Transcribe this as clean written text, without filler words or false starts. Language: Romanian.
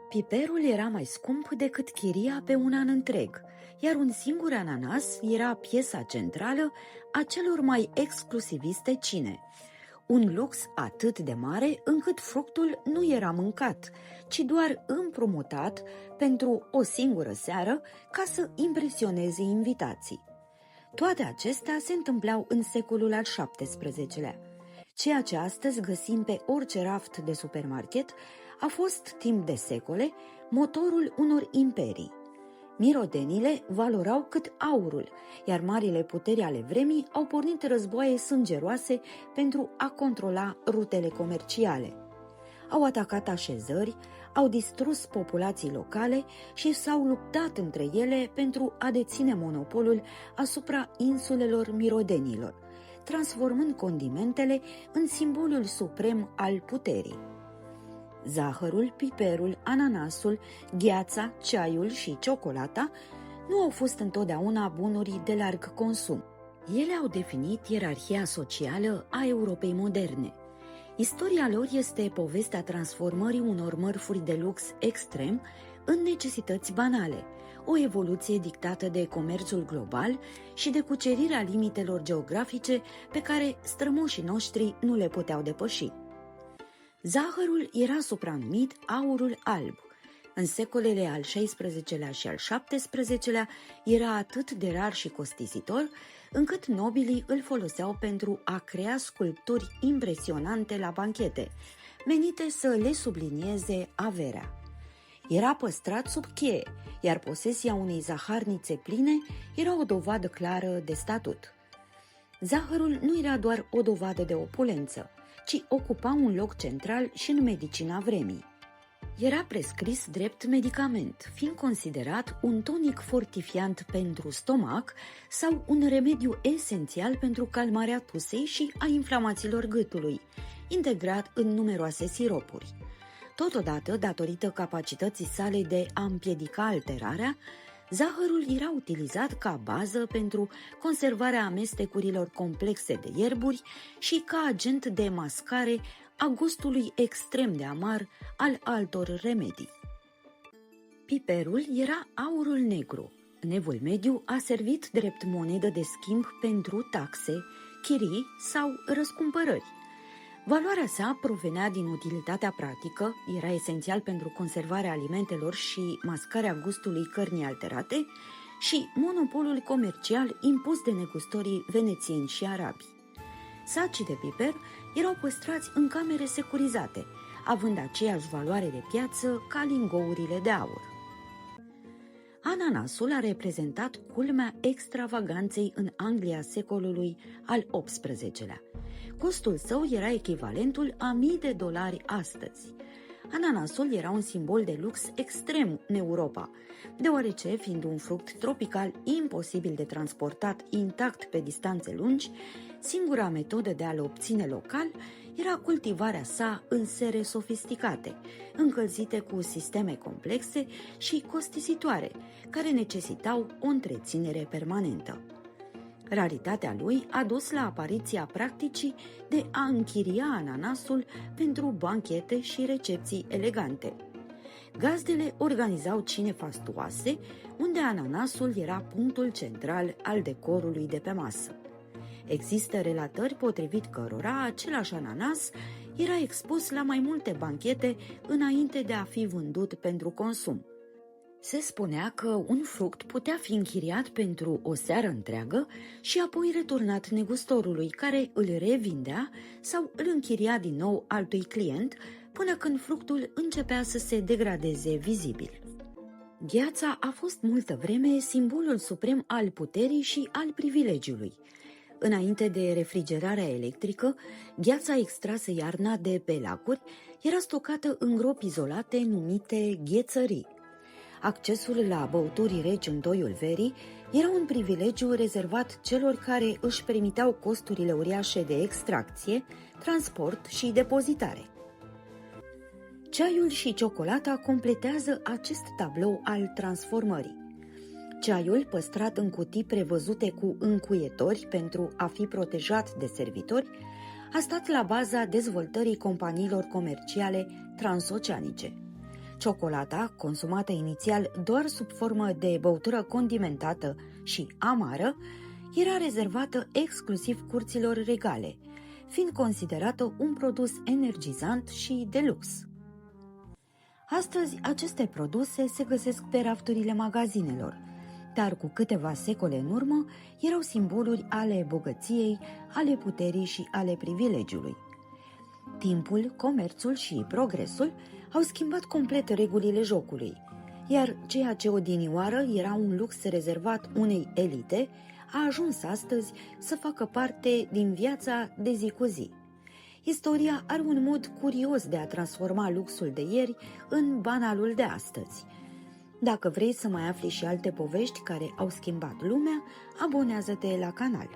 Piperul era mai scump decât chiria pe un an întreg, iar un singur ananas era piesa centrală a celor mai exclusiviste cine. Un lux atât de mare încât fructul nu era mâncat, ci doar împrumutat pentru o singură seară ca să impresioneze invitații. Toate acestea se întâmplau în secolul al XVII-lea. Ceea ce astăzi găsim pe orice raft de supermarket a fost, timp de secole, motorul unor imperii. Mirodenile valorau cât aurul, iar marile puteri ale vremii au pornit războaie sângeroase pentru a controla rutele comerciale. Au atacat așezări, au distrus populații locale și s-au luptat între ele pentru a deține monopolul asupra insulelor mirodenilor, transformând condimentele în simbolul suprem al puterii. Zahărul, piperul, ananasul, gheața, ceaiul și ciocolata nu au fost întotdeauna bunuri de larg consum. Ele au definit ierarhia socială a Europei moderne. Istoria lor este povestea transformării unor mărfuri de lux extrem în necesități banale, o evoluție dictată de comerțul global și de cucerirea limitelor geografice pe care strămoșii noștri nu le puteau depăși. Zahărul era supranumit aurul alb. În secolele al XVI-lea și al XVII-lea era atât de rar și costisitor, încât nobilii îl foloseau pentru a crea sculpturi impresionante la banchete, menite să le sublinieze averea. Era păstrat sub cheie, iar posesia unei zaharnițe pline era o dovadă clară de statut. Zahărul nu era doar o dovadă de opulență, ci ocupa un loc central și în medicina vremii. Era prescris drept medicament, fiind considerat un tonic fortifiant pentru stomac sau un remediu esențial pentru calmarea tusei și a inflamațiilor gâtului, integrat în numeroase siropuri. Totodată, datorită capacității sale de a împiedica alterarea, zahărul era utilizat ca bază pentru conservarea amestecurilor complexe de ierburi și ca agent de mascare a gustului extrem de amar al altor remedii. Piperul era aurul negru. În Evul Mediu a servit drept monedă de schimb pentru taxe, chirii sau răscumpărări. Valoarea sa provenea din utilitatea practică, era esențial pentru conservarea alimentelor și mascarea gustului cărnii alterate, și monopolul comercial impus de negustorii venețieni și arabi. Sacii de piper erau păstrați în camere securizate, având aceeași valoare de piață ca lingourile de aur. Ananasul a reprezentat culmea extravaganței în Anglia secolului al XVIII-lea. Costul său era echivalentul a $1000 astăzi. Ananasul era un simbol de lux extrem în Europa, deoarece, fiind un fruct tropical imposibil de transportat intact pe distanțe lungi, singura metodă de a-l obține local era cultivarea sa în sere sofisticate, încălzite cu sisteme complexe și costisitoare, care necesitau o întreținere permanentă. Raritatea lui a dus la apariția practicii de a închiria ananasul pentru banchete și recepții elegante. Gazdele organizau cine fastuoase, unde ananasul era punctul central al decorului de pe masă. Există relatări potrivit cărora același ananas era expus la mai multe banchete înainte de a fi vândut pentru consum. Se spunea că un fruct putea fi închiriat pentru o seară întreagă și apoi returnat negustorului, care îl revindea sau îl închiria din nou altui client până când fructul începea să se degradeze vizibil. Gheața a fost multă vreme simbolul suprem al puterii și al privilegiului. Înainte de refrigerarea electrică, gheața extrasă iarna de pe lacuri era stocată în gropi izolate numite ghețării. Accesul la băuturi reci în toiul verii era un privilegiu rezervat celor care își permiteau costurile uriașe de extracție, transport și depozitare. Ceaiul și ciocolata completează acest tablou al transformării. Ceaiul, păstrat în cutii prevăzute cu încuietori pentru a fi protejat de servitori, a stat la baza dezvoltării companiilor comerciale transoceanice. Ciocolata, consumată inițial doar sub formă de băutură condimentată și amară, era rezervată exclusiv curților regale, fiind considerată un produs energizant și de lux. Astăzi, aceste produse se găsesc pe rafturile magazinelor, dar cu câteva secole în urmă erau simboluri ale bogăției, ale puterii și ale privilegiului. Timpul, comerțul și progresul au schimbat complet regulile jocului, iar ceea ce odinioară era un lux rezervat unei elite a ajuns astăzi să facă parte din viața de zi cu zi. Istoria are un mod curios de a transforma luxul de ieri în banalul de astăzi. Dacă vrei să mai afli și alte povești care au schimbat lumea, abonează-te la canal.